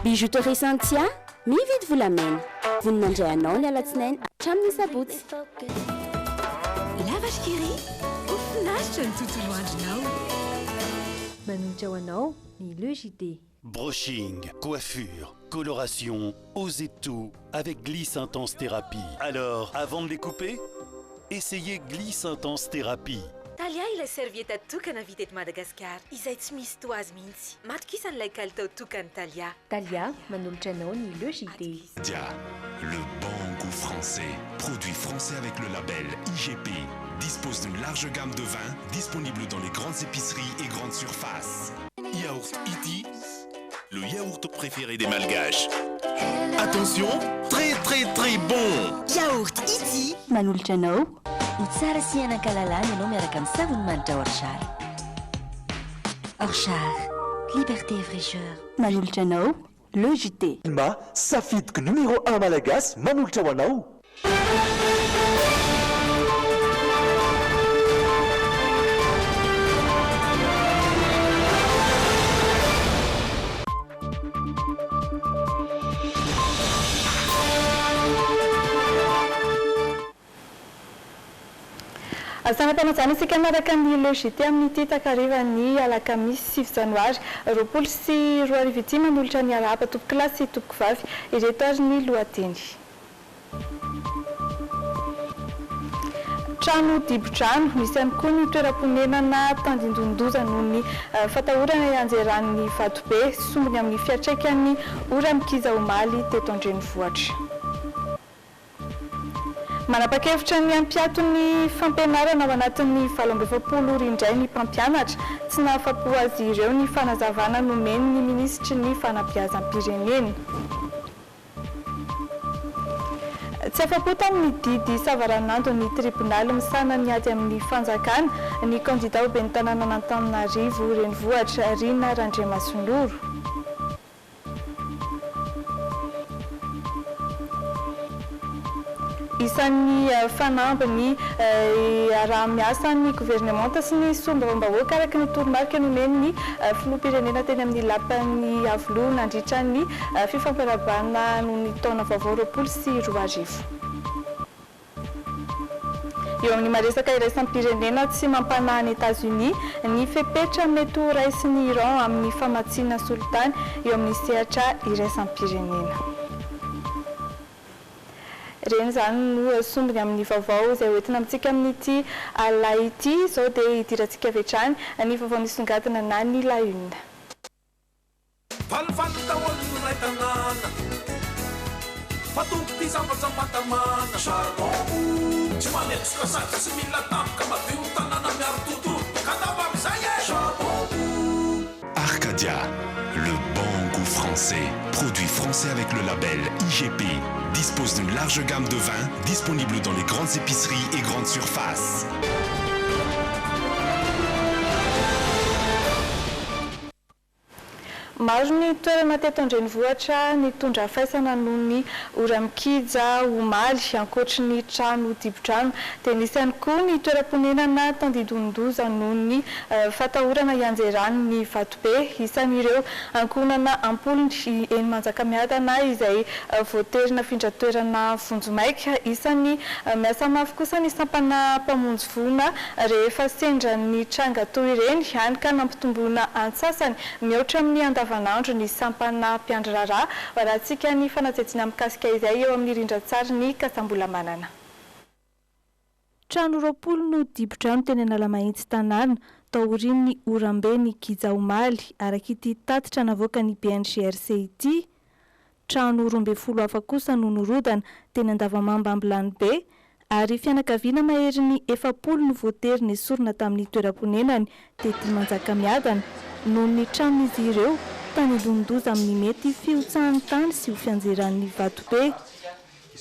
Bijouterie Santia, mividy volamena. Voninandray anao ny alatsinainy hatramin'ny sabotsy. La vache qui rit, ofinaritra ny tontolo andronao. Manolotra ho anao ny Le JT. Brushing, coiffure, coloration, osez tout avec Gliss Intense Thérapie. Alors, avant de les couper, essayez Gliss Intense Thérapie. Talia ilay servieta tokana vita eto Madagasikara izay tsy misy toazy mihitsy. Matoka isan'ilay kalitao tokany Talia. Talia manolotra anao ny Le JT. Dia, le bon goût français. Produit français avec le label IGP. Dispose d'une large gamme de vins disponible dans les grandes épiceries et grandes surfaces. Yaourt Iti, le yaourt préféré des Malgaches. Attention, très très très bon. Yaourt Iti. Manolotra anao. Ny tsara sy hianan-kalalana ianao miaraka amin'ny savony manitra Orchard. Orchard, liberté et fraîcheur. Manolotra anao. Le JT. Mba safidiko numéro 1 malagasy manolotra ho anao. Sanam-panajana isika miaraka ny Le JT amin'ity takarivan'ny alakamisy 9 janoary 2024 manolotra ny arahaba tompoko kilasy sy tompoko vavy ireto ary ny lohateny. Trano dibo-drano misy ihany koa ny toeram-ponenana tandindondozana noho ny fatahorana ianjeran'ny Vatobe sombony amin'ny fiantraikan'ny ora mikiza omaly teto Andrenivohitra. Manapa-kevitra ny ampiaton'ny fampianarana ao anatin'ny 27 ora indray ny mpampianatra tsy nahafapo azy ireo ny fanazavana nomeny ny minisitry ny fanabeazam-pirenena. Tsy afapo tamin'ny didy savaranando ny tribonaly misana ny ady amin'ny fanjakana ny kandida ho ben'ny tanàna n'Antananarivo renivohitra Rina Randriamasinoro. Isan'ny fanambiny raha miasa ny gouvernemanta sy ny sombavam-bahoaka araka ny toromarika nomeny ny filoham-pirenena teny amin'ny lapan'ny avoloa nandritra ny fifampiarabana noho ny taona vaovao 2024. Eo amin'ny maresaka iraisam-pirenena tsy mampanahy ny États-Unis ny fepetra mety ho raisin'ny Iran amin'ny famatsiana solitany eo amin'ny sehatra iraisam-pirenena. Reny zany no sombony amin'ny vaovao izay hoentina amintsika amin'ity alaity izao dia hidirantsika avy hatrany ny vaovao nisongadina na ny la une. Falifaly daholo ny ray tanàna fatompo ty zavatra matamana charbon tsy manetsika saky sy mila tampoka madio tanàna miaro tontolo katava amin'izay e charbon. Arcadia, le bon goût français. Produit français avec le label IGP. Dispose d'une large gamme de vins disponible dans les grandes épiceries et grandes surfaces. Maro ny toerana teto Andrenivohitra nitondra faisana noho ny ora mikija omaly ankoatra ny trano dibo-drano dia nisy ihany koa ny toeram-ponenana tandindondoza noho ny fatahorana ianjeran'ny Vatobe isan'ireo ankonana ampolony eny Manjakamiadana izay voaterina findratoerana Vonjomaika isan'ny miasa mafy kosa ny sampana mpamonjy vona rehefa sendra ny tranga toy ireny ihany ka nampitomboana antsasany mihoatra amin'ny andavanandro ny sampana mpiandrarà rahantsika ny fanajajina mikasika izay eo amin'ny rindran-tsary ny kasambola manana. Trano 20 no dibo-drano teny Analamahitsy tanàna taorian'ny orambe ny kija omaly araka ity tatitra navoaka ny BNGRC ity. Trano 12 hafa kosa no norodana teny Andavamamba Ambilany be ary fianakaviana mahery ny 70 no voatery esorina tamin'ny toeram-ponenany tety Manjakamiadana noho ny tranon'izy ireo tany dondoza amin'ny mety fiotsahan'ny tany sy ho fianjeran'ny Vatobe.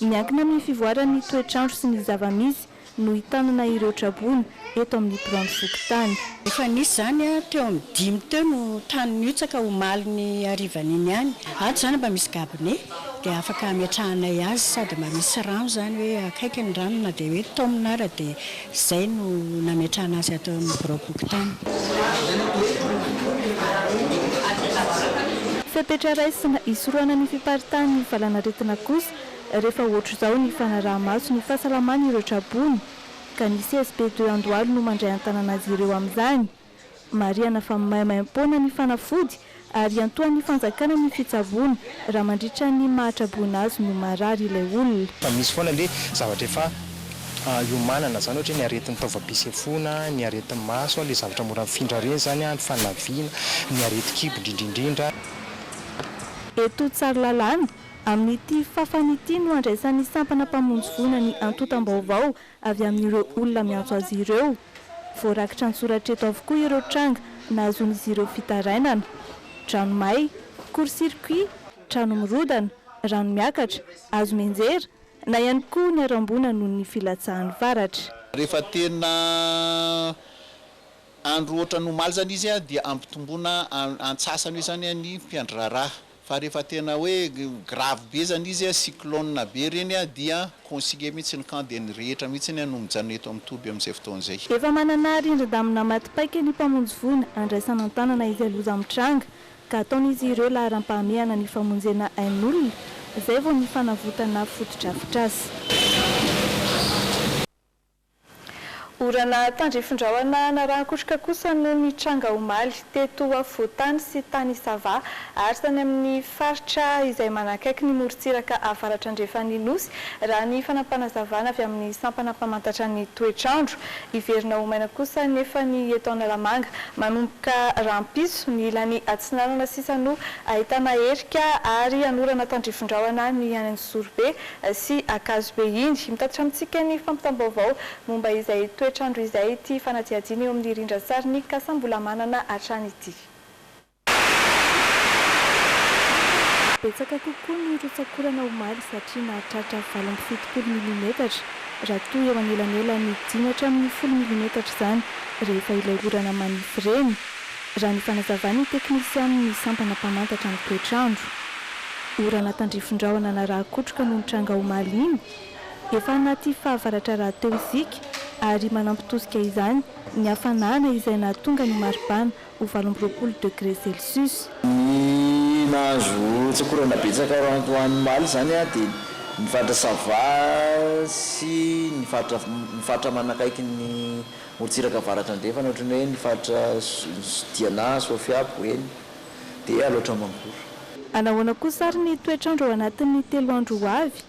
Miankina amin'ny fivoaran'ny toetrandro sy ny zava-misy no hitanana ireo trabony eto amin'ny Brand Fokotany. Efa nisy zany teo amin'ny 5 teo no tany niotsaka omaly ny arivan'iny ihany. Ato zany mba misy gabone dia afaka ametrahanay azy sady mba misy rano zany hoe akaiky ny rano na dia hoe taominara dia izay no nametrahana azy ato amin'ny Brand Fokotany. mipetrapetra raisina isoroana ny fiparitany ny valanaretina kosa rehefa ohatr' izao ny fanaraha-maso ny fahasalamany ireo trabony ka ny CSP2 Andohalo no mandray an-tanana azy ireo amin'izany. Mariana fa maimaim-poana ny fanafody ary antoan'ny fanjakana ny fitsaboana raha mandritra ny mahatraboana azy no marary ilay olona. Misy foana le zavatra efa iomanana zany ohatra ny aretin'ny taova-pisefona, ny aretin'ny maso, le zavatra mora mifindra reny zany ny fanaviana, ny areti-kibo indrindrindrindra. Eto Tsaralalàna amin'ity fafanity no andraisan'ny sampana mpamonjy voina ny antotam-baovao avy amin'ireo olona miantso azy ireo. Voarakitra ny soratra eto avokoa ireo tranga nahazon'izy ireo fitarainana: trano may, court-circuit, trano mirodana, rano miakatra, hazo menjera na ihany koa ny arambona noho ny filatsahan'ny varatra. Rehefa tena andro ohatra nomaly zany izy dia ampitomboana antsasany hoe zany ny mpiandraraha. Fa rehefa tena hoe grave be zany izy cyclone be reny dia consigne mihitsy ny camp dia ny rehetra mihitsy ny anombojanona eto amin'ny toby amin'izay fotoan'izay. Efa manana rindrin-damina matipaika ny mpamonjy voina andraisana an-tanana izy aloza amin'ny tranga ka ataon'izy ireo laharam-pahamehana ny famonjena ain'olona izay vao ny fanavotana fotodrafitrasy. Orana tandrifindrahona narahakotrika kosa no ny tranga omaly teto Afotany sy tany Sava ary tany amin'ny faritra izay manakaiky ny morontsiraka avaratra andrefan'ny nosy raha ny fanampanazavana avy amin'ny sampana mpamantatra ny toetrandro. Iverina omaina kosa nefa ny eto Analamanga manomboka rampiso ny ilany atsinanana sisa no ahitana erika ary anorana tandrifindrahona ny any Sorobe sy Akazobe iny. Mitatitra amintsika ny fampitam-baovao momba izay toetrandro izay ity fanadihadiana eo amin'ny rindra sary ny kasambola manana hatrany ity. Betsaka kokoa ny rotsakorana omaly satria nahatratra 7 milimetatra raha toy eo anelanelany 10 hatramin'ny 10 milimetatra zany rehefa ilay orana manify reny. Raha ny fanazavany teknisiany ny sampana mpamantatra ny toetrandro. Orana tandrifindrahona narahakotroka no nitranga omaly iny efa anaty fahavaratra raha teo isika ary manampitosika izany ny hafanana izay nahatonga ny maripana ho 20 degré Celsius. Ny nahazo tsakorana betsaka hoan'ny maly zany dia ny fatra Sava sy ny fatra manakaiky ny morontsiraka avaratra andrefana ohatrany hoe ny fatra Diana, Sofia, Boeny dia loatra mankory. Anahoana kosa ary ny toetrandro ao anatin'ny 3 andro ho avy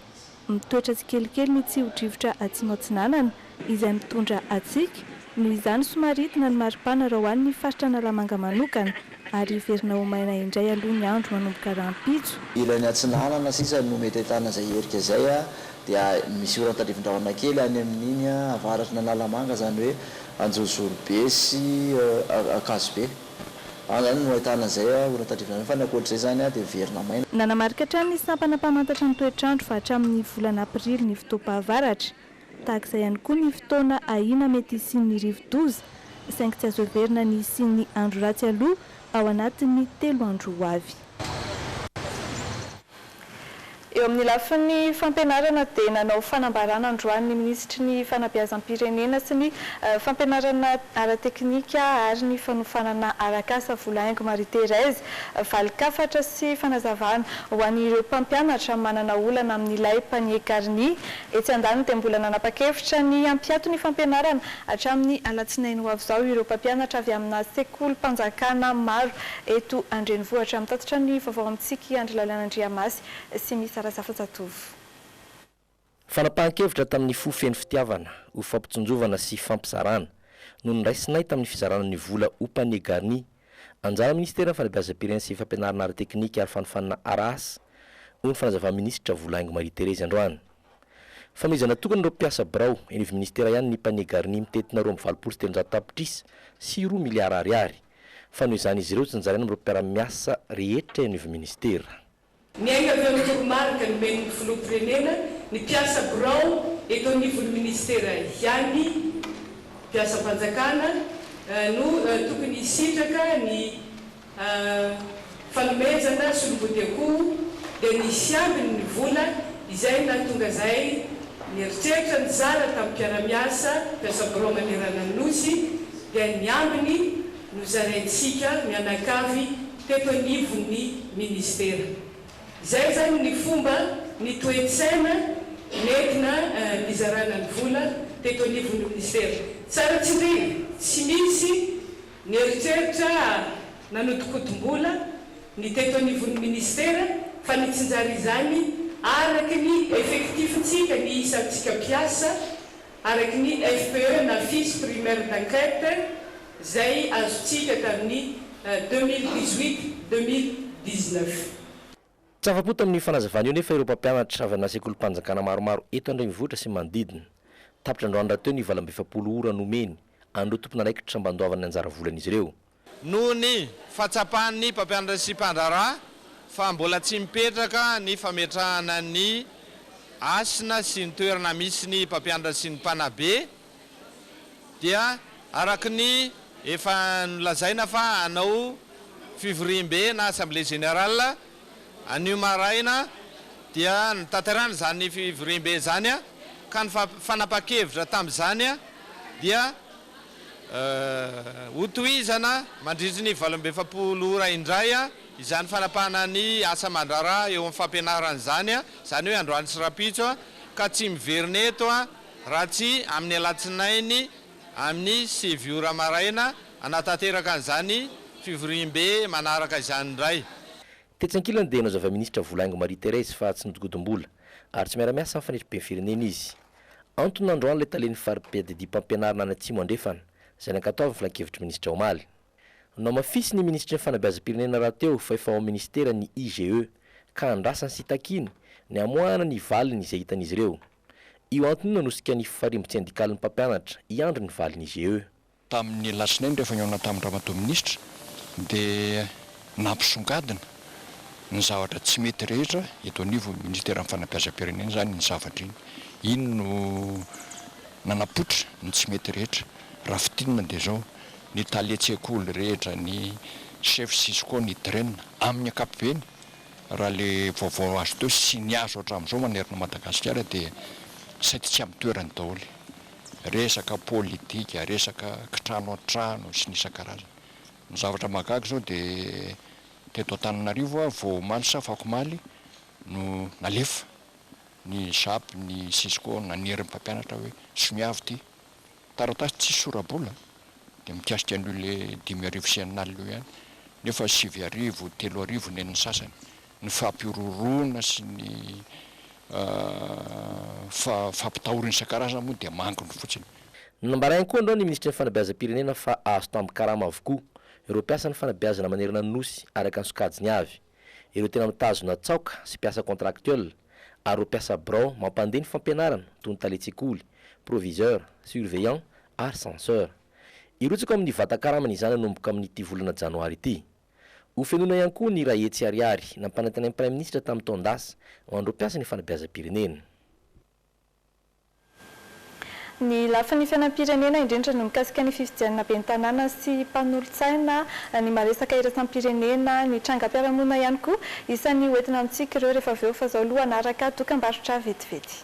mitoetra tsikelikely ny tsiodrivotra atsimo-atsinanana izay mitondra atsika noho izany somaritina ny maripana raha hoan'ny faritra Analamanga manokana ary iverina omaina indray aloha ny andro manomboka rampitso. Ilany atsinanana sisa no mety ahitana izay erika izay dia misy orana tandrifindrahona kely any amin'iny avaratra Analamanga zany hoe Anjozorobe sy Akazobe. Zany no ahitana izay orana tandrifindrahona fa ny ankoatr'izay zany dia verina maina. Nanamarika hatrany ny sampana mpamantatra ny toetrandro fa hatramin'ny volana Aprily ny fotoam-pahavaratra. Tahak'izay ihany koa ny fotoana ahina mety isian'ny rivo-doza saingy tsy azo everina ny isian'ny andro ratsy aloha ao anatin'ny 3 andro ho avy. Eo amin'ny lafin'ny fampianarana dia nanao fanambarana androany minisitry ny fanabeazam-pirenena sy ny fampianarana ara-teknika ary ny fanofanana arak'asa Volaingo Marie Thérèse valikafatra sy fanazavana ho an'ireo mpampianatra manana olana amin'ilay panier garni. Etsy andaniny dia mbola nanapa-kevitra ny ampiato ny fampianarana hatramin'ny alatsinainy ho avy izao ireo mpampianatra avy amina sekolim-panjakana maro eto Andrenivohitra. Mitatitra ny vaovao amintsika Andry Lalian'Andriamasy sy misy Fanapahan-kevitra tamin'ny fofeny fitiavana ho fampitsonjovana sy fampizarana no niraisinay tamin'ny fizaranan'ny vola ho panier garni. Anjara ministera fanabeazam-pirenena sy fampianarana ara-teknika ary fanofanana arasa ho ny fanazava ministra Volaingo Marie Thérèse androany. Famezana tokana ireo mpiasa birao enivy ministera ihany ny panier garni mitetina 2,7 tapitrisa sy 2 miliara ariary. Fa noho izany izy ireo tsy nizaraina amin'ireo mpiara-miasa rehetra enivy ministera. Ny aina avy amin'ny toromarika no men'ny filoham-pirenena ny mpiasa birao eto anivon'ny ministera ihany mpiasam-panjakana no tokony hisitraka ny fanomezana solomboty-akoho dia nisy ambiny ny vola izay nahatonga izay nieritreritra ny zara tamin'ny mpiara-miasa mpiasa birao manerana ny nosy dia ny ambiny no zaraintsika mianakavy teto anivon'ny ministera. Zay zany ny fomba ny toe-tsaina nentina mizarana ny vola teto anivon'ny ministera. Tsara tsindrina tsy misy ny eritreritra nanotokotom-bola ny teto anivon'ny ministera fa ny tsinjary izany araky ny effectifntsika ny isantsika mpiasa araky ny FPE na fiche primaire d'enquête zay azotsika tamin'ny 2018-2019. Tsy afa-po tamin'ny fanazavana io nefa ireo mpampianatra avy ana sekolim-panjakana maromaro eto Andrenivohitra sy manodidina tapitra androany raha teo ny valam-be-efapolo ora nomeny andro tompona anaikitra mbandoavany anjara volan'izy ireo. Noho ny fatsapahan'ny mpampianatra sy mpandrarà fa mbola tsy mipetraka ny fametrahana ny asina sy ny toerana misy ny mpampianatra sy ny mpanabe dia araky ny efa nolazaina fa anao fivoriam-be na assemblée générale anio maraina dia nitaterana zany fivoriam-be zany ka ny fanapa-kevitra tamin'izany dia hotohizana mandritsy ny valam-be-efapolo ora indray izany fanapahana ny asa mandrarà eo amin'ny fampianarana zany zany hoe androany sy rapitso ka tsy miverina eto raha tsy amin'ny alatsinainy amin'ny 7 ora maraina anatateraka an'izany fivoriam-be manaraka izany indray. Tetsankilany dia nazava ministra Volaingo Marie Thérèse fa tsy nodikodim-bola ary tsy miara-miasa amin'ny fanitry-be firenena izy. Antony androany ilay talen'ny fari-PDD mpampianarana any Atsimo andrefana izay nankatao filan-kevitry ministra Omaly. Namafisy ny ministra ny fanabeazam-pirenena raha teo fa efa ao ministera ny IGE ka andrasany sy takiny ny amoahana ny valiny izay hitan'izy ireo. Io antony nanosika ny farimbo-tsindikalin'ny mpampianatra hiandry ny valiny IGE. Tamin'ny latsinainy rehefa niaona tamin'ny ramatoa ministra dia nampisongadina ny zavatra tsy mety rehetra eto anivo ministera ny fanabeazam-pirenena zany ny zavatra iny no nanapotra ny tsy mety rehetra raha fitinina dia zao ny taletsekoly rehetra ny chef sisko ny draine amin'ny ankapobeny raha le vaovao azo teo sy ny azo hatramin'izao manerina Madagasikara dia sady tsy amin'ny toerany daholo resaka politika resaka kitrano an-trano sy ny isan-karazany ny zavatra mahagaga zao dia teto Antananarivo vao omaly sa Fakomaly no nalefa ny japy ny sisko nanery mpampianatra hoe somiavy ty taratasy tsy sorabola dia mikasika an'io le 5 arivo sy enin'alina io ihany nefa 7 arivo 3 arivo nen'ny sasany ny fampirorona sy ny fampitahorina isan-karazana moa dia manginy fotsiny. Nambarainy koa andao ny ministra ny fanabeazam-pirenena fa azo tamin'ny karama avokoa ireo mpiasa ny fanabeazana manerana ny nosy araka ny sokajiny avy, ireo tena mitazona tsaoka sy mpiasa contractuel ary ireo mpiasa brao mampandeha ny fampianarana toy ny taletsekoly, proviseur, surveillant ary censeur. Irotsaka amin'ny vatan-karamana izany nanomboka amin'ity volana janoary ity. Ho fenona ihany koa ny Rahetsy Ariary nampanantena ny Prime Ministre tamin'ny taon-dasa ho andro mpiasa ny fanabeazam-pirenena. Ny lafin'ny fiainam-pirenena indrindra no mikasika ny fifidianana ben'ny tanàna sy mpanolontsaina ny maresaka iraisam-pirenena ny trangam-piarahamonina ihany koa isan'ny hoentina amintsika ireo rehefa avy eo fa zao aloha anaraka dokam-barotra vetivety.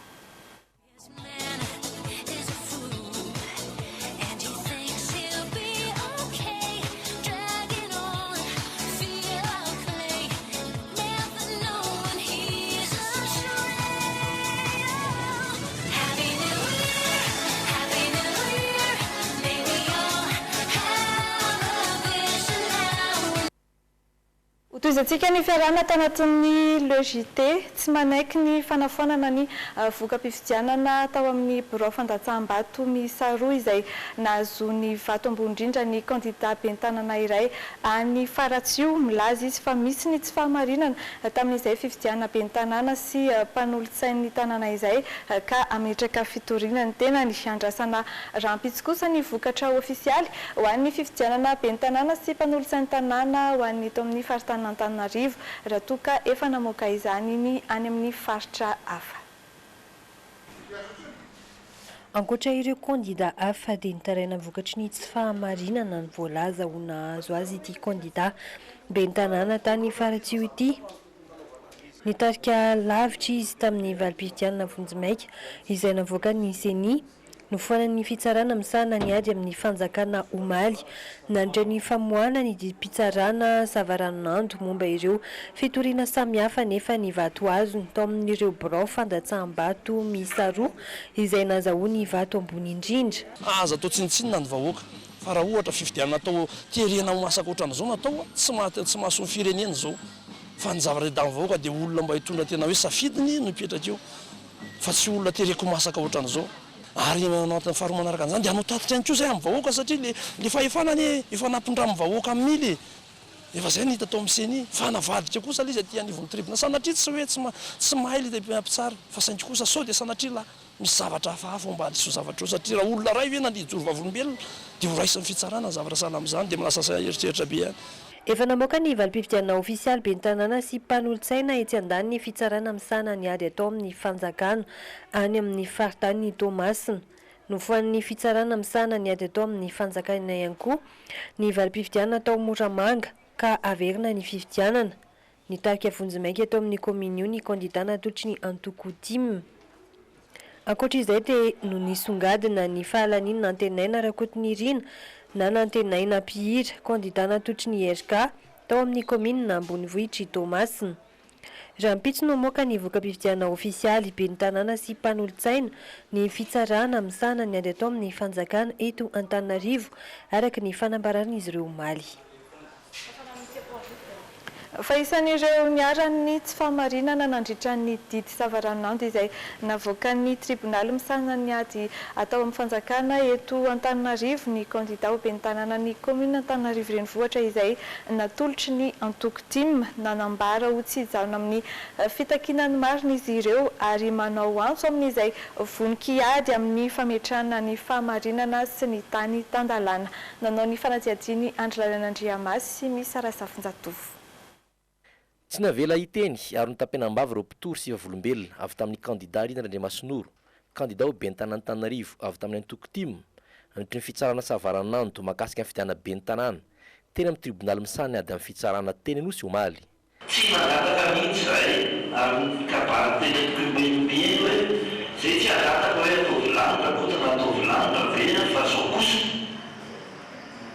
Toizatsika ny fiarana tanatin'ny logité tsy manaiky ny fanafonana ny voka-pifidianana tao amin'ny bureau fandatsaham-bato miisa 2 izay nahazoany vato ambony indrindra ny candidat ben'ny tanàna iray any Faratsio. Milaza izy fa misy ny tsy fahamarinana tamin'izay fifidianana ben'ny tanàna sy mpanolontsain'ny tanàna izay ka ametraka fitorinany tena ny andrasana rampitsy kosa ny vokatra ofisialy ho an'ny fifidianana ben'ny tanàna sy mpanolontsain'ny tanàna ho an'ny eto amin'ny faritany Antananarivo raha toa ka efa namoaka izany ny any amin'ny faritra hafa. Ankoatra ireo kandida hafa dia nitaraina vokatry ny tsy fahamarinana ny voalaza ho nahazo azy ity kandida ben'ny tanàna tany Faratsio ity. Nitarika lavitra izy tamin'ny valim-pifidianana Vonjimaika izay navoaka ny CENI nofoanan'ny fitsarana misana ny ady amin'ny fanjakana omaly nandray ny famoana ny pitsarana zavaranando momba ireo fitoriana samihafa nefa ny vato azony tao amin'ireo birao fandatsaham-bato miisa roa izay nazahoany vato ambony indrindra. Aza atao tsinitsinina ny vahoaka fa raha ohatra fifidianana atao terena masaka ohatran'izao natao tsy mahasoa ny firenena zao fa ny zavatra damy vahoaka dia olona mba hitondra tena hoe safidiny no mipetraka eo fa tsy olona tereko masaka ohatran'izao. Ary anatin'ny faharoa manaraka an'izany dia anao tatitra ihany koa zay amin'ny vahoaka satria le fahefanany efa nampindra amin'ny vahoaka mily efa zay ny hita atao amin'ny seny fa navadika kosa le izy aty anivon'ny tribunal sanatria tsy hoe tsy mahay le mpitsara fa saingy kosa sao dia sanatria la misy zavatra hafahafa mba aliso zavatra eo satria raha olona ray hoe nandijoro vavolombelona dia ho raisiny fitsarana ny zavatra sahala amin'izany dia milasa eritreritra be any. Efa namoaka ny valim-pifidianana ofisialy ben'ny tanàna sy mpanolo-tsaina etsy andaniny fitsarana misana ny ady atao amin'ny fanjakana any amin'ny faritany Tomasina. Nofoan'ny fitsarana misana ny ady atao amin'ny fanjakana ihany koa ny valim-pifidianana atao Moramanga ka averina ny fifidianana. Nitarika vonjimaika atao amin'ny komini ny kandidana tolotry ny Antokotim. Ankoatr'izay dia no nisongadina ny fahalaniny nantenaina Rakotonirina na nantenaina Pihira kandidana tolotry ny RK tao amin'ny komina Ambonivohitra Tomasina. Raha mpitso no moka ny voka-pifidianana ofisialy ben'ny tanàna sy mpanolo-tsaina ny fitsarana misana ny ady atao amin'ny fanjakana eto Antananarivo araka ny fanambaran'izy ireo omaly. Fa isan'ireo niarany tsy fahamarinana nandritra ny didy zavaranando izay navoakan'ny tribonaly misana ny ady atao amin'ny fanjakana eto Antananarivo ny kandidao ben'ny tanàna ny komina Antananarivo renivohitra izay natolotry ny Antokotim nanambara ho tsy hijaona amin'ny fitakinany marina izy ireo ary manao antso amin'izay vonin-kiady amin'ny fametrahana ny fahamarinana sy ny tany tandalana. Nanao ny fanajiadiany Andrilan'Andriamasy sy misy Arasafinjatovo. Tsy navela hiteny ary nitapenambavy ireo mpitory sy vavolombelona avy tamin'ny kandida Rina Andriamasinoro, kandida ho ben'ny tanàna Antananarivo avy tamin'ny Antokotim, nitry ny fitsarana savaranando mahakasika ny fidiana ben'ny tanàna teny amin'ny tribonaly misana ady amin'ny fitsarana teny Anosy omaly. Tsy magataka mihitsy zay ary kabary teny kubenibeny hoe zay tsy agataka hoe atovilanda kotana atovilanda vena fa zao kosa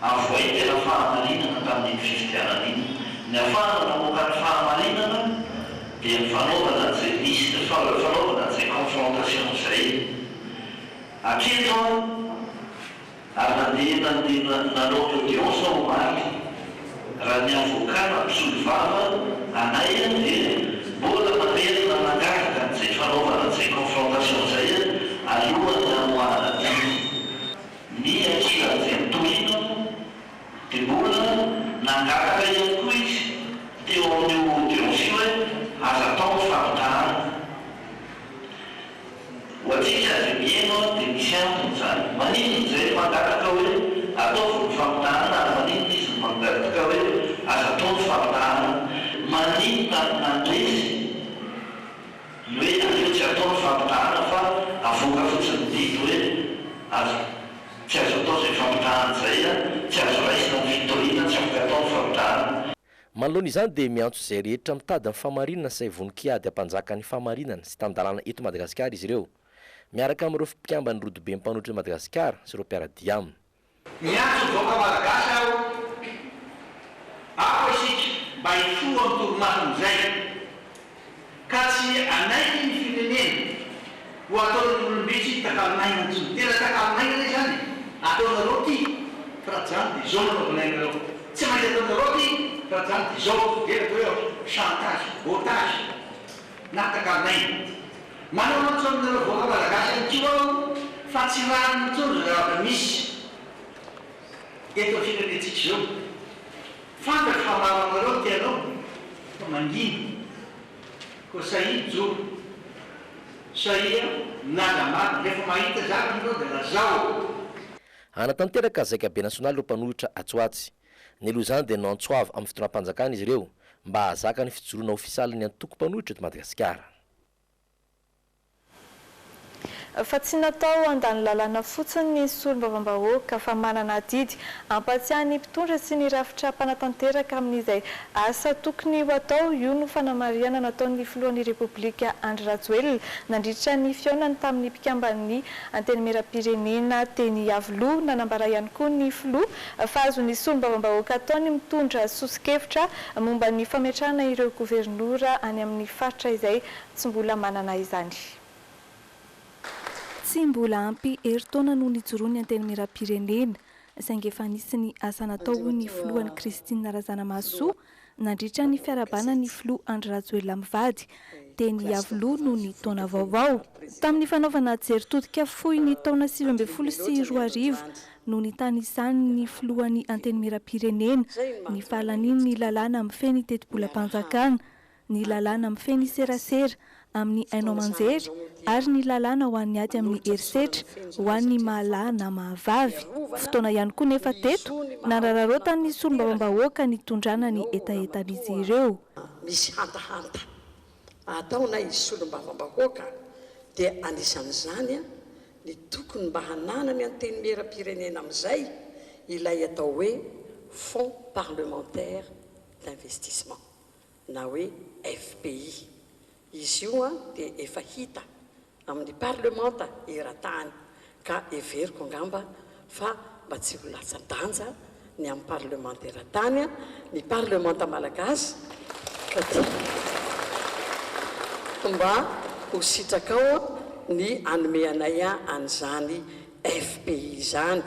avoay tena fahamarinana tamin'ny fifidianana iny. Ny afahana namoaka ny fahamarinana dia fanaovana an'izay liste fanaovana an'izay confrontation zay aketo ary nanao audience omaly raha ny avocat mampisolo vava anay dia mbola manerina nangataka an'izay fanaovana an'izay confrontation zay alohan'ny namoahana dimy ny akilan'izay mitorino dia mbola nangataka ihany koa izy teo amin'io audience hoe aza atao ny fampitahana ho atsika azy miaino dia misy antony zany maninona zay mangataka hoe ataovy ny fampitahana ary maninona izy mangataka hoe aza atao ny fampitahana maninona nandresy hoe aleo tsy atao ny fampitahana fa avoaka fotsiny didy hoe aza tsy azo atao zay fampitahana zay tsy azo raisina ny fitoriana tsy afaka atao ny fampitahana. Manoloana izany dia miantso izay rehetra mitady amin'ny fahamarinana sy vonin-kiady hampanjaka ny fahamarinana sy tandalana eto Madagasikara izy ireo miaraka amin'ireo mpikambany rodobe mpanotra i Madagasikara sy ireo mpiara-dia aminy. Miantso vahoaka malagasy aho ako isika mba hifoha amin'ny toromasin'izay ka tsy anaiky ny firenena ho ataon'ny olombetsy takalonaina ntsony tena takalonaina zany ataonareo ty fa raha zany dia zao nanaovinainareo tsy maintsy ataonareo ty fa raha zany dia zao derako hoe chantage otage na takalonaina manao antso aminareo vahoaka malagasy any kio aho fa tsy raha nitsony raha misy eto firenentsika zao fantatra fa maro aminareo tianao fa manginy ko sahia joro sahia nanamary rehefa mahita zany anao dia lazao. Anatanteraka zaika be nasionaly ireo mpanohitra Atsoatsy. Ny aloha izany dia nantsoava amin'ny fitondram-panjakana izy ireo mba ahazaka ny fijoroana ofisialy ny antoko mpanohitra eto Madagasikara. fa tsy natao andany lalàna fotsiny ny solombavam-bahoaka fa manana didy ampatsiahy ny mpitondra sy ny rafitra mpanatanteraka amin'izay asa tokony ho atao. Io no fanamariana nataon'ny filohan'ny repoblika Andry Rajoelina nandritra ny fionany tamin'ny mpikamban'ny antenimieram-pirenena teny Avoloha. Nanambara ihany koa ny filoha fa azon'ny solombavam-bahoaka ataony mitondra sosikevitra momba ny fametrahana ireo gouvernoura any amin'ny faritra izay tsy mbola manana izany. Tsy mbola ampy herintaona no nijoroany antenimieram-pirenena saingy efa nisy ny asa natao ny filohan'ny Christine Razanamahasoa nandritra ny fiarabana ny filoha Andry Rajoelina mivady teny Avoloha no ny taona vaovao. Tamin'ny fanaovana jeritodika fohy ny taona 2024 no nitany izany ny filohan'ny antenimieram-pirenena ny fahalaniny ny lalàna mifeny teti-bolam-panjakana, ny lalàna mifeny serasera amin'ny Ainao Manjery ary ny lalàna ho an'ny ady amin'ny herisetra ho an'ny mahala na mahavavy. Fotoana ihany koa nefa teto narararotany solombavam-bahoaka ny tondrana ny etaetan'izy ireo. Misy hantahanta ataona izy solombavam-bahoaka dia anisan'izany ny tokony mba hananany antenimieram-pirenena amin'izay ilay atao hoe Fonds parlementaire d'investissement na hoe FPI. Izy io dia efa hita amin'ny parlementa eran-tany ka everiko angamba fa mba tsy ho latsa-danja ny amin'ny parlementa eran-tany ny parlementa malagasy ka mba ho sitrakao ny anomeanay an'izany FPI izany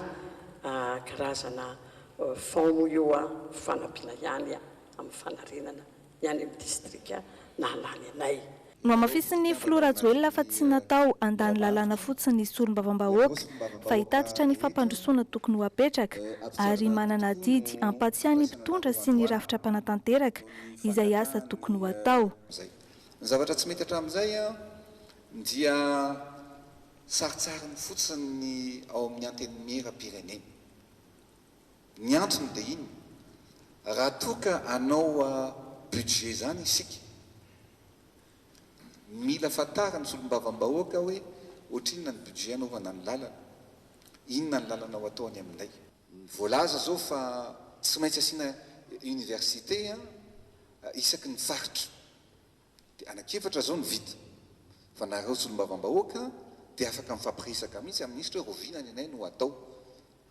karazana fond io fanampiana ihany amin'ny fanarenana ny any amin'ny distrika na lany anay. No amafisin'ny filoha Rajoelina fa tsy natao andany lalàna fotsiny ny solombavam-bahoaka fa hitatitra ny fampandrosoana tokony ho apetraka ary manana didy ampatsiahy ny mpitondra sy ny rafitra mpanatanteraka izay asa tokony ho atao. Ny zavatra tsy mety hatramin'izay dia saritsariny fotsiny ny ao amin'ny antenimieram-pirenena. Ny antony dia iny raha toka anao budget zany isika mila fatara ny solombavam-bahoaka hoe ohatrinona ny budget anaovana ny lalana, inona ny lalana ao ataony aminay. Voalaza zao fa tsy maintsy asiana université isaky ny faritra dia anakefatra zao ny vita fa nareo solombavam-bahoaka dia afaka mifampiresaka mihitsy amin'ny ministre rovinany anay no atao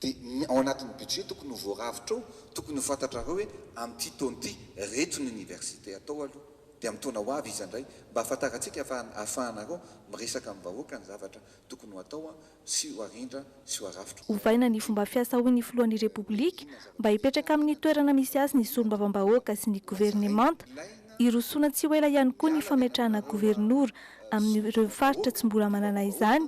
dia ao anatin'ny budget tokony ho voaravitra ao tokony ho fantatra reo hoe amin'ity taon'ity reto ny université atao aloha dia amin'ny taona ho avy izy andray mba ahafantarantsika ahafahanareo miresaka amin'ny vahoaka ny zavatra tokony ho atao sy ho arindra sy ho arafitra. Ovaina ny fomba fiasa hoy ny filohan'ny repoblika mba hipetraka amin'ny toerana misy azy ny solombavam-bahoaka sy ny gouvernemanta hirosoana tsy ho ela ihany koa ny fametrahana gouvernoura amin'ireo faritra tsy mbola manana izany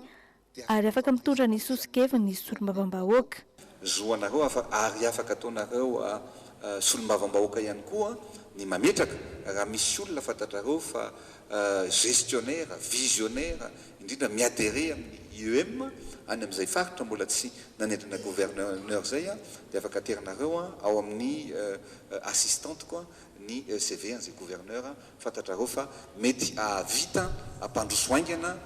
ary afaka mitondra ny sosikeviny ny solombavam-bahoaka. Zoanareo ary afaka ataonareo solombavam-bahoaka ihany koa ny mametraka raha misy olona fantatrareo fa gestionnaire, visionnaire, indrindra miadere amin'ny IEM any amin'izay faritra mbola tsy nanendrana gouverneur zay dia afaka aterinareo ao amin'ny assistante koa ny CV an'izay gouverneur fantatrareo fa mety avita ampandrosoaingana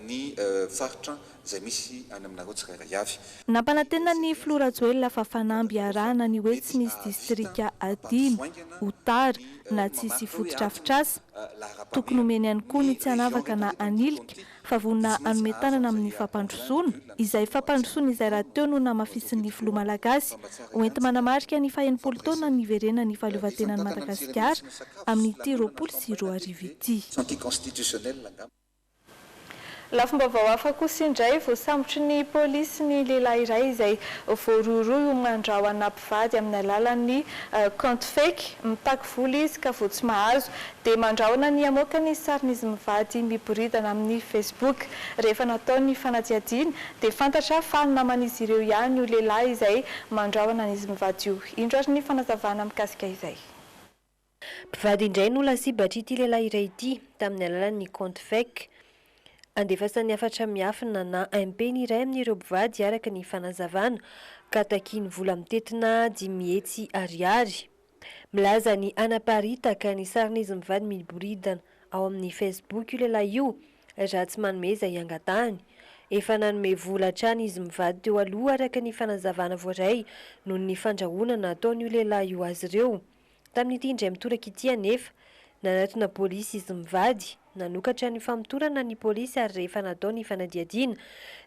ny faritra izay misy any aminareo tsirairay avy. Nampanantena ny filoha Rajoelina fa fanamby arahana ny hoe tsy misy distrika adimy ho tara na tsisy foto-drafitrasa tokony omeny ihany koa ny tsy hanavaka na anilika fa vonina hanome tanana amin'ny fampandrosoana izay fampandrosoana izay raha teo no namafisin'ny filoha malagasy hoenty manamarika ny faha-80 taona niverena ny fahaleovantenan'i Madagasikara amin'ity 2024 ity. Lafim-baovao hafa kosa indray voasambotra ny polisy ny lehilahy iray izay voarohirohy mandrahona mpivady amin'ny alalan'ny compte fake mitaky vola izy ka vao tsy mahazo dia mandrahona ny amoaka ny sarin'izy mivady miboridana amin'ny Facebook. Rehefa natao ny fanadihadiana dia fantatra fa naman'izy ireo ihany io lehilahy izay mandrahona n'izy mivady io. Indro ary ny fanazavana mikasika izay. Mpivady indray no lasibatra ity lehilahy iray ity tamin'ny alalan'ny compte fake. Andefasan'ny afatra miafina na impeny iray amin'ireo mpivady araka ny fanazavana ka takiany vola mitetina 10 ariary. Milaza ny anaparitaka ny sarin'izy mivady miboridana ao amin'ny Facebook io lehilahy io raha tsy manome izay angatahany. Efa nanome vola hatrany izy mivady teo aloha araka ny fanazavana voaray noho ny fandrahoana nataon'io lehilahy io azy ireo. Tamin'ity indray mitoraka ity anefa nanatona polisy izy mivady, nanokatra ny famitorana ny polisy ary rehefa natao ny fanadiadiana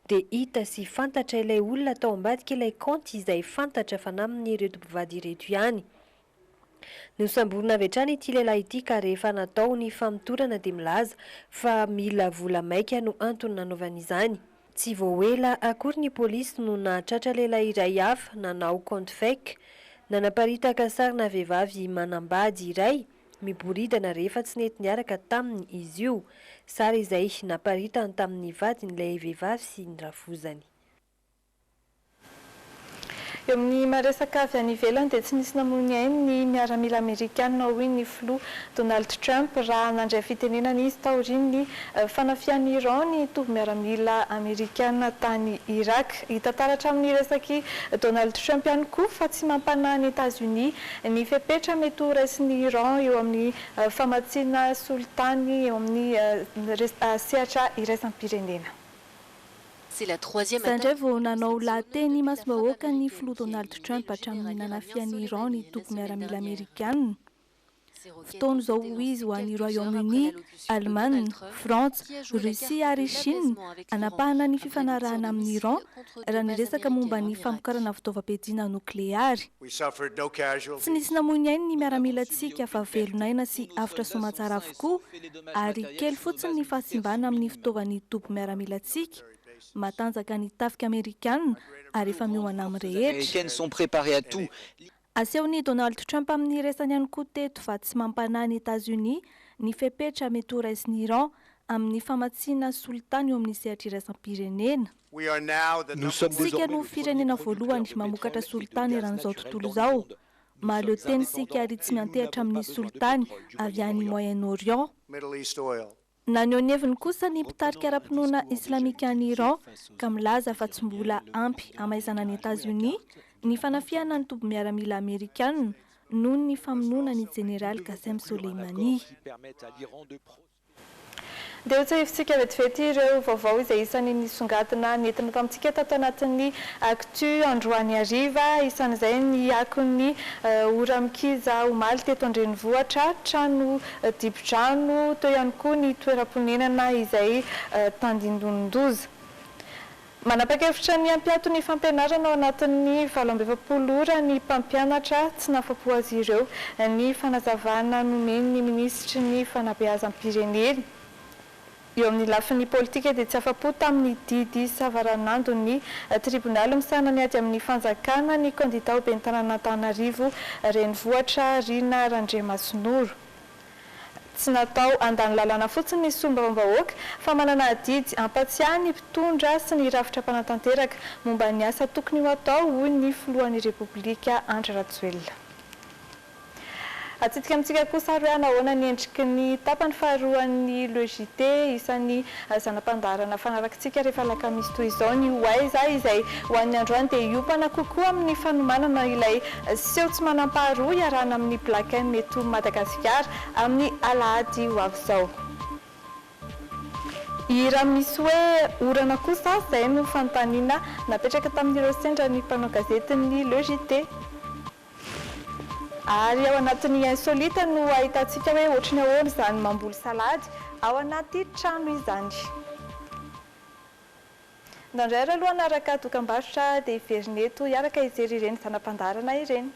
dia hita sy fantatra ilay olona tao ambadika ilay kaonty izay fantatra fa naminy ireto mpivady ireto ihany. Nosamborina avy hatrany ity lehilahy ity ka rehefa natao ny famitorana dia milaza fa mila vola maika no antony nanaovana izany. Tsy voaela akory ny polisy no nahatratra lehilahy iray hafa nanao compte fake, nanaparitaka sarina vehivavy manambady iray miboridana rehefa tsy nety niaraka taminy izy io, sary izay naparitany tamin'ny vadin'ilay vehivavy sy ny ravozany. Eo amin'ny maresaka avy any ivelany dia tsy nisy namono ainy ny miaramila Amerikanina hoy ny filoha Donald Trump raha nandray fitenenana izy taorian'ny fanafian'ny Iran ny tovi miaramila Amerikanina tany Irak. Hita taratra amin'ny resaky Donald Trump ihany koa fa tsy mampanahy ny États-Unis ny fepetra mety ho raisin'ny Iran eo amin'ny famatsiana solitany eo amin'ny sehatra iraisam-pirenena. Sandray vao nanao lahateny masom-bahoaka ny filoha Donald Trump hatramin'ny nanafian'ny Iran ny tompy miaramila Amerikanina. Fotoana izao izy ho an'ny Royaume-Uni, Allemagne, Frantsa, Russia ary Chine anapahana ny fifanarahana amin'ny Iran raha ny resaka momba ny famokarana fitaovam-piadiana nokleary. Tsy nisy namono ainy ny miaramilantsika fa velonaina sy afitra soamantsara avokoa ary kely fotsiny ny fahasimbana amin'ny fitaovan'ny tompy miaramilantsika. Matanjaka ny tafika Amerikanina ary efa miohana amin'ny rehetra. Asehony Donald Trump amin'ny resany ihany koa teto fa tsy mampanahy ny États-Unis ny fepetra mety ho raisin'ny Iran amin'ny famatsiana solitany eo amin'ny sehatra iraisam-pirenena. Sika no firenena voalohany mamokatra solitany eran'izao tontolo izao. Mahaleo teny sika ary tsy miantehatra amin'ny solitany avy any Moyen-Orient. Na ny oneviny kosa ny mpitarika ara-pinoana islamika any Iran ka milaza fa tsy mbola ampy amaizana ny États-Unis ny fanafiana ny tompy miaramila Amerikanina noho ny famonoana ny Général Qassem Soleimani. Dia ho tsahifitsika vetivety ireo vaovao izay isany nisongadina nentina tamintsika tato anatin'ny actu androany hariva, isan'izay ny akon'ny ora mikiza omaly teto Andrenivohitra, trano dibo-drano, teo ihany koa ny toeram-ponenana izay Tandindondoza. Manapa-kevitra ny hampiato ny fampianarana ao anatin'ny 720 ora ny mpampianatra tsy nafapo azy ireo ny fanazavana nomen'ny ministry ny fanabeazam-pirenena. Eo amin'ny lafin'ny politika dia tsy afapo tamin'ny didy savaranando ny tribonaly misana ny ady amin'ny fanjakana ny kandidata ho ben'ny tanàn'Antananarivo renivohitra Rina Randriamasinoro. Tsy natao andany lalàna fotsiny ny sombavam-bahoaka fa manana didy ampatsiahy ny mpitondra sy ny rafitra mpanatanteraka momba ny asa tokony ho atao hoy ny filohan'ny Repoblika Andry Rajoelina. Atsitsika amintsika kosa ary nahoana ny endriky ny tapany faharoan'ny LEJT isan'ny zanam-pandarana fanarakitsika rehefa alakamisy toy izao ny Oaiza izay ho an'ny androany dia hiopana kokoa amin'ny fanomanana ilay seho tsy manam-paharoa iarahana amin'ny Blaken mety Madagasikara amin'ny alahady ho avy izao. Raha misy hoe orana kosa izay no fanontaniana napetraka tamin'ireo sendra ny mpanao gazetiny LEJT. Ary ao anatin'ny insolita no ahitantsika hoe ohatrany ahoana izany mamboly salady ao anaty trano izany. Nandray aloha naraka dokam-barotra dia iverineto hiaraka ijery ireny zanam-pandarana ireny.